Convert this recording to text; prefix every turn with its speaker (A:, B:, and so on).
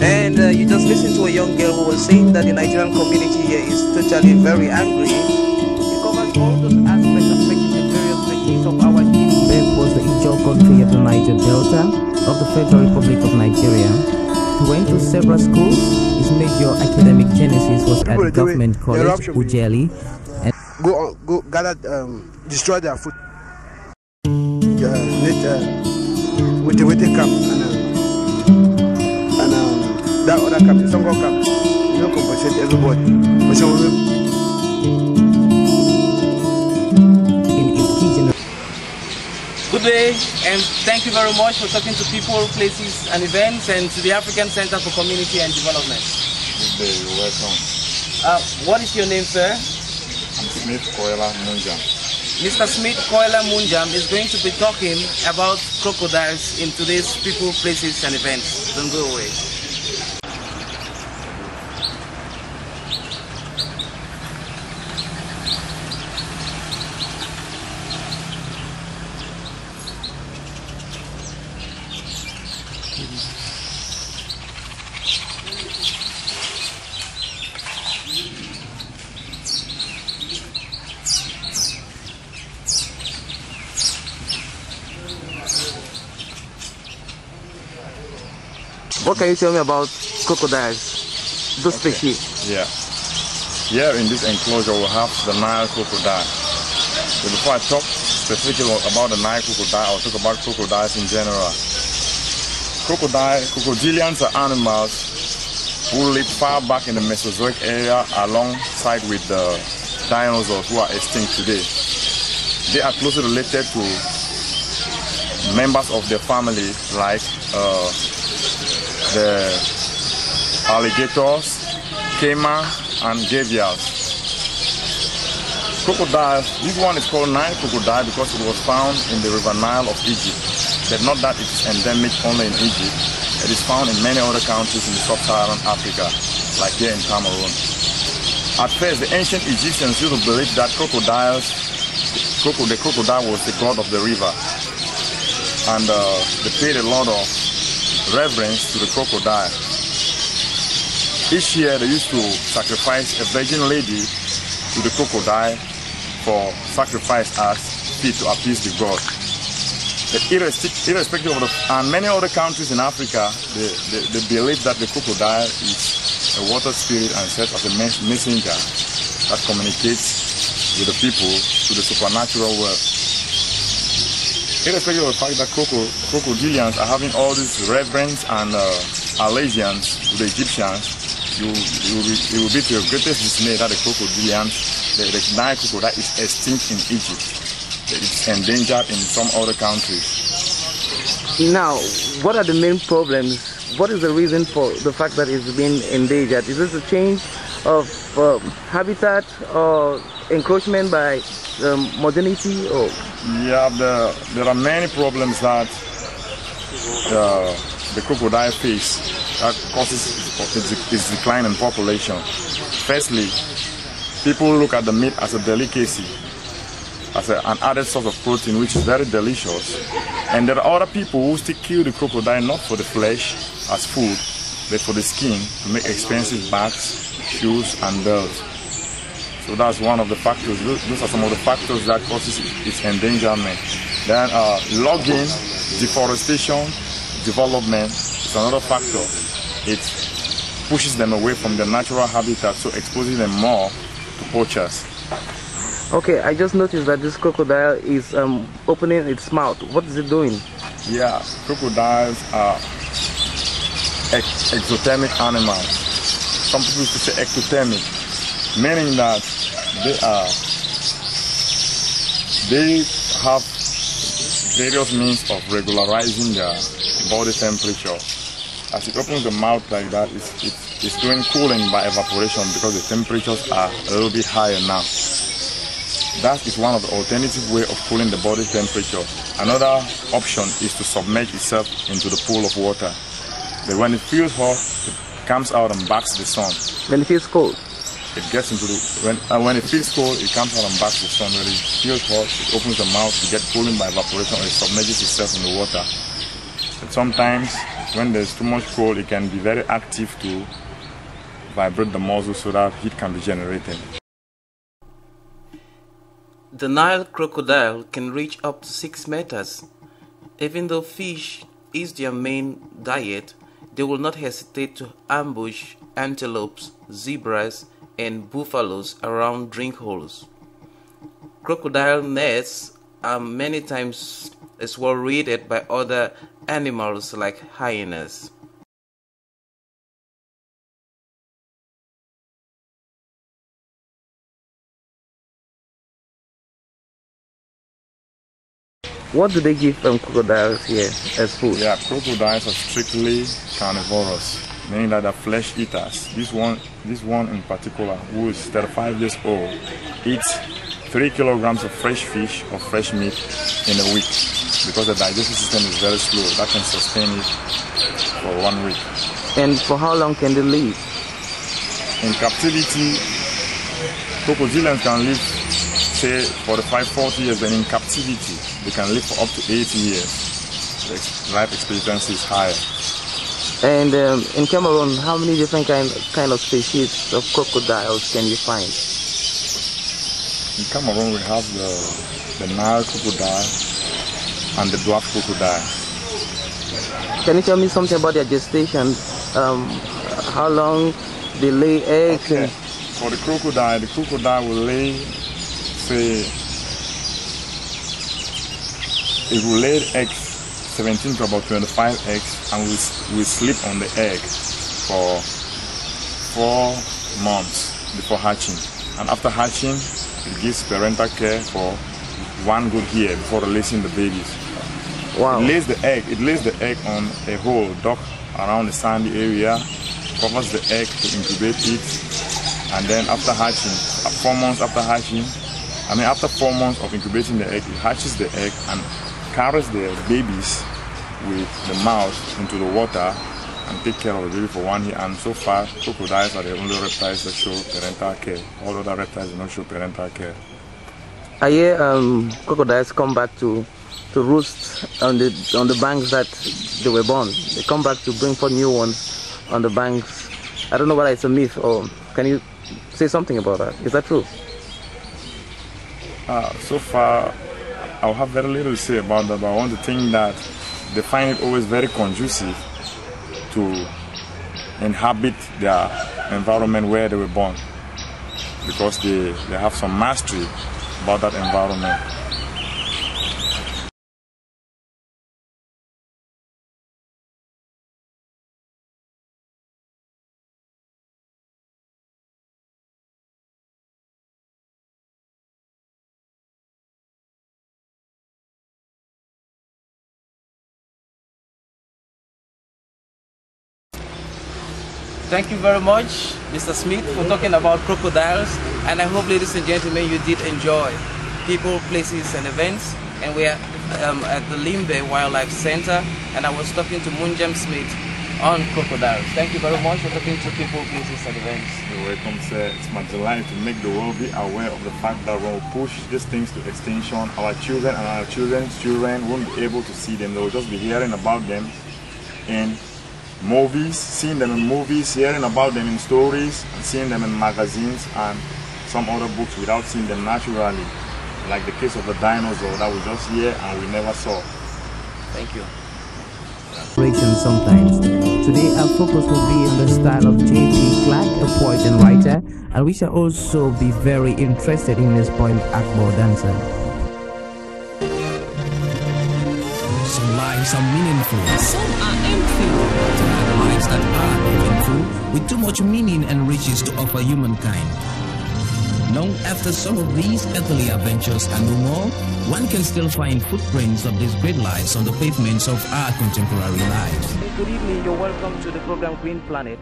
A: And you just listened to a young girl who was saying that the Nigerian community here is totally very angry. It covers all those aspects affecting the various regions of our people. Limbe was the Ijaw country of the Niger Delta of the Federal Republic of Nigeria. He went to several schools. His major academic genesis was at the government college, Ujeli. And
B: go gather, destroy their food. With the camp and that other camp, some go camp, you don't compensate everybody.
A: Good day, and thank you very much for talking to people, places and events, and to the African Center for Community and Development.
C: Good day, you're welcome.
A: What is your name, sir?
C: I'm Smith Coiler Munjam.
A: Mr. Smith Coiler Munjam is going to be talking about crocodiles in today's people, places and events. Don't go away. What can you tell me about crocodiles, those species?
C: Yeah. Here in this enclosure we have the Nile crocodile. So before I talk specifically about the Nile crocodile, I'll talk about crocodiles in general. Crocodilians are animals who lived far back in the Mesozoic area alongside with the dinosaurs who are extinct today. They are closely related to members of their family like the alligators, caiman, and gavials. Crocodile, this one is called Nile crocodile because it was found in the river Nile of Egypt. But not that it is endemic only in Egypt. It is found in many other countries in Sub-Saharan Africa, like here in Cameroon. At first, the ancient Egyptians used to believe that the crocodile was the god of the river. And they paid a lot of reverence to the crocodile. Each year they used to sacrifice a virgin lady to the crocodile for sacrifice as feet to appease the god. But irrespective of and many other countries in Africa, they believe that the crocodile is a water spirit and serves as a messenger that communicates with the people to the supernatural world. Irrespective of the fact that crocodilians are having all this reverence and allegiance to the Egyptians, it will be to your greatest dismay that the Nile crocodile is extinct in Egypt. It's endangered in some other countries.
A: Now, what are the main problems? What is the reason for the fact that it's been endangered? Is this a change of habitat or encroachment by modernity? Or
C: yeah, there are many problems that the crocodile face that causes its decline in population. Firstly, people look at the meat as a delicacy, as an added source of protein, which is very delicious. And there are other people who still kill the crocodile not for the flesh as food, but for the skin to make expensive bags, shoes, and belts. So that's one of the factors. Those are some of the factors that causes its endangerment. Then logging, deforestation, development is another factor. It pushes them away from their natural habitat, so exposing them more to poachers.
A: Okay, I just noticed that this crocodile is opening its mouth. What is it doing?
C: Yeah, crocodiles are exothermic animals. Some people used to say ectothermic, meaning that they have various means of regularizing their body temperature. As it opens the mouth like that, it's doing cooling by evaporation because the temperatures are a little bit higher now. That is one of the alternative way of cooling the body temperature. Another option is to submerge itself into the pool of water. But when it feels hot, it comes out and backs the sun.
A: When it feels cold?
C: It gets into the when it feels cold, it comes out and backs the sun. When it feels hot, it opens the mouth to get cooling by evaporation, or it submerges itself in the water. But sometimes when there's too much cold, it can be very active to vibrate the muscles so that heat can be generated.
A: The Nile crocodile can reach up to 6 meters. Even though fish is their main diet, they will not hesitate to ambush antelopes, zebras, and buffaloes around drink holes. Crocodile nests are many times as well raided by other animals like hyenas. What do they give crocodiles here as food?
C: Yeah, crocodiles are strictly carnivorous, meaning that they're flesh eaters. This one in particular, who is 35 years old, eats 3 kilograms of fresh fish or fresh meat in a week because the digestive system is very slow. That can sustain it for 1 week.
A: And for how long can they live?
C: In captivity, crocodilians can live, say, 45-40 years, and in captivity, they can live for up to 80 years. The life expectancy is higher.
A: And in Cameroon, how many different kind of species of crocodiles can you find?
C: In Cameroon, we have the Nile crocodile and the dwarf crocodile.
A: Can you tell me something about their gestation? How long they lay eggs?
C: Okay. For the crocodile will lay, say, it will lay eggs, 17 to about 25 eggs, and we sleep on the egg for 4 months before hatching. And after hatching, it gives parental care for 1 good year before releasing the babies.
A: Wow.
C: It lays the egg on a hole dug around the sandy area, covers the egg to incubate it, and then after hatching, 4 months after hatching, after 4 months of incubating the egg, it hatches the egg and carries the babies with the mouth into the water and take care of the baby for 1 year. And so far, crocodiles are the only reptiles that show parental care. All other reptiles do not show parental care.
A: I hear crocodiles come back to roost on the banks that they were born. They come back to bring forth new ones on the banks. I don't know whether it's a myth, or can you say something about that? Is that true?
C: So far, I'll have very little to say about that, but I want to think that they find it always very conducive to inhabit their environment where they were born, because they have some mastery about that environment.
A: Thank you very much, Mr. Smith, for talking about crocodiles, and I hope, ladies and gentlemen, you did enjoy people, places, and events. And we are at the Limbe Wildlife Center, and I was talking to Munjam Smith on crocodiles. Thank you very much for talking to people, places, and events.
C: You're welcome, sir. It's my delight to make the world be aware of the fact that when we push these things to extinction, our children and our children's children won't be able to see them. They will just be hearing about them in movies, seeing them in movies, hearing about them in stories, and seeing them in magazines and some other books without seeing them naturally, like the case of the dinosaur that we just hear and we never saw.
A: Thank you.
D: Sometimes. Today our focus will be on the style of J.P. Clark, a poet and writer, and we shall also be very interested in his poem Akbo Dancer.
E: Some lives are meaningful, some are empty. There are lives that are meaningful, with too much meaning and riches to offer humankind. Long after some of these earthly adventures are no more, one can still find footprints of these great lives on the pavements of our contemporary lives.
A: Good evening, you're welcome to the program Green Planet.